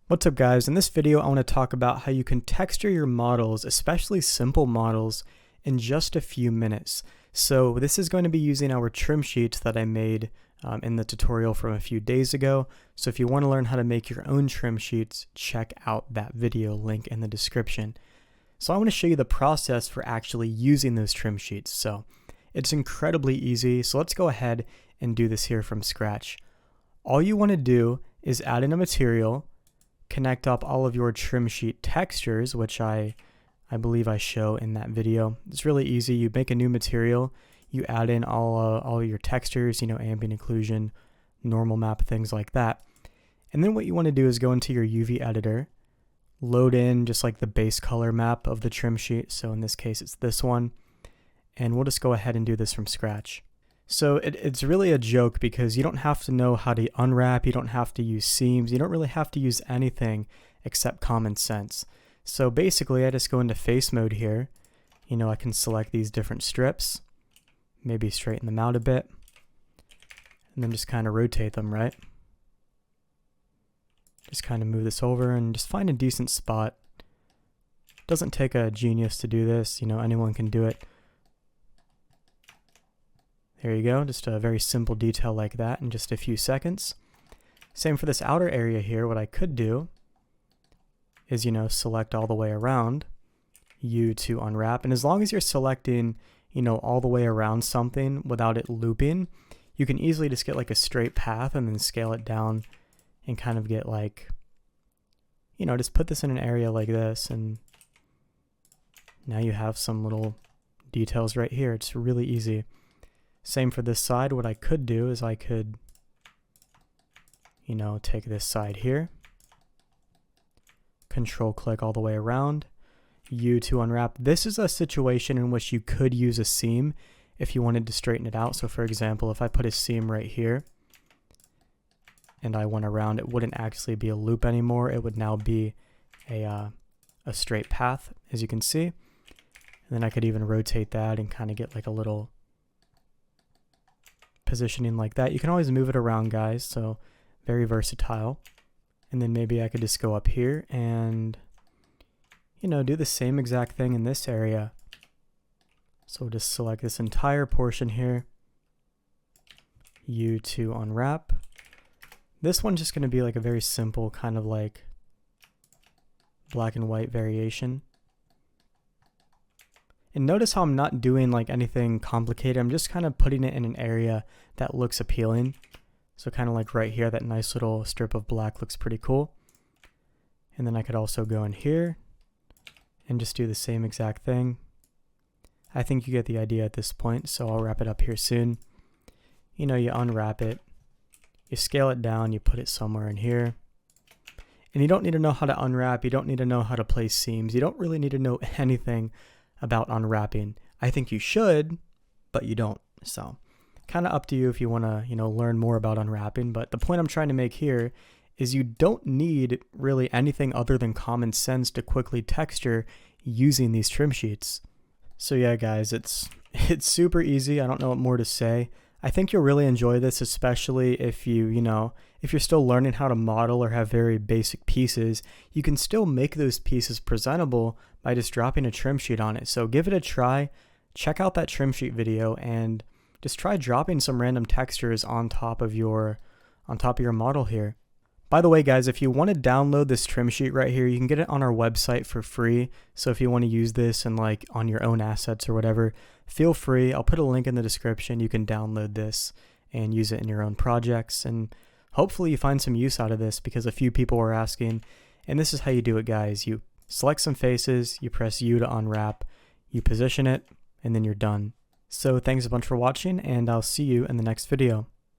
What's up guys, in this video I want to talk about how you can texture your models, especially simple models, in just a few minutes. So this is going to be using our trim sheets that I made in the tutorial from a few days ago. So if you want to learn how to make your own trim sheets, check out that video link in the description. So I want to show you the process for actually using those trim sheets. So it's incredibly easy, so let's go ahead and do this here from scratch. All you want to do is add in a material, connect up all of your trim sheet textures, which I believe I show in that video. It's really easy. You make a new material, you add in all your textures, ambient occlusion, normal map, things like that. And then what you want to do is go into your UV editor, load in just like the base color map of the trim sheet. So in this case, it's this one. And we'll just go ahead and do this from scratch. So it's really a joke because you don't have to know how to unwrap, you don't have to use seams, you don't really have to use anything except common sense. So basically I just go into face mode here. I can select these different strips, maybe straighten them out a bit, and then just kind of rotate them, right? Just kind of move this over and just find a decent spot. Doesn't take a genius to do this, anyone can do it. There you go, just a very simple detail like that in just a few seconds. Same for this outer area here. What I could do is, select all the way around, U to unwrap. And as long as you're selecting, all the way around something without it looping, you can easily just get like a straight path and then scale it down and kind of get like, just put this in an area like this. And now you have some little details right here. It's really easy. Same for this side. What I could do is I could, take this side here, control click all the way around, U to unwrap. This is a situation in which you could use a seam if you wanted to straighten it out. So for example, if I put a seam right here and I went around, it wouldn't actually be a loop anymore. It would now be a straight path, as you can see. And then I could even rotate that and kind of get like a little positioning like that. You can always move it around, guys, so very versatile. And then maybe I could just go up here and do the same exact thing in this area. So we'll just select this entire portion here, U to unwrap. This one's just going to be like a very simple kind of like black and white variation. And notice how I'm not doing like anything complicated. I'm just kind of putting it in an area that looks appealing. So kind of like right here, that nice little strip of black looks pretty cool. And then I could also go in here and just do the same exact thing. I think you get the idea at this point, so I'll wrap it up here soon. You unwrap it, you scale it down, you put it somewhere in here. And you don't need to know how to unwrap, you don't need to know how to place seams, you don't really need to know anything about unwrapping. I think you should, but you don't. So kind of up to you if you want to, learn more about unwrapping. But the point I'm trying to make here is you don't need really anything other than common sense to quickly texture using these trim sheets. So yeah, guys, it's super easy. I don't know what more to say. I think you'll really enjoy this, especially if if you're still learning how to model or have very basic pieces. You can still make those pieces presentable by just dropping a trim sheet on it. So give it a try. Check out that trim sheet video and just try dropping some random textures on top of your model here. By the way, guys, if you want to download this trim sheet right here, you can get it on our website for free. So if you want to use this and like on your own assets or whatever, feel free. I'll put a link in the description. You can download this and use it in your own projects. And hopefully you find some use out of this because a few people were asking. And this is how you do it, guys. You select some faces, you press U to unwrap, you position it, and then you're done. So thanks a bunch for watching, and I'll see you in the next video.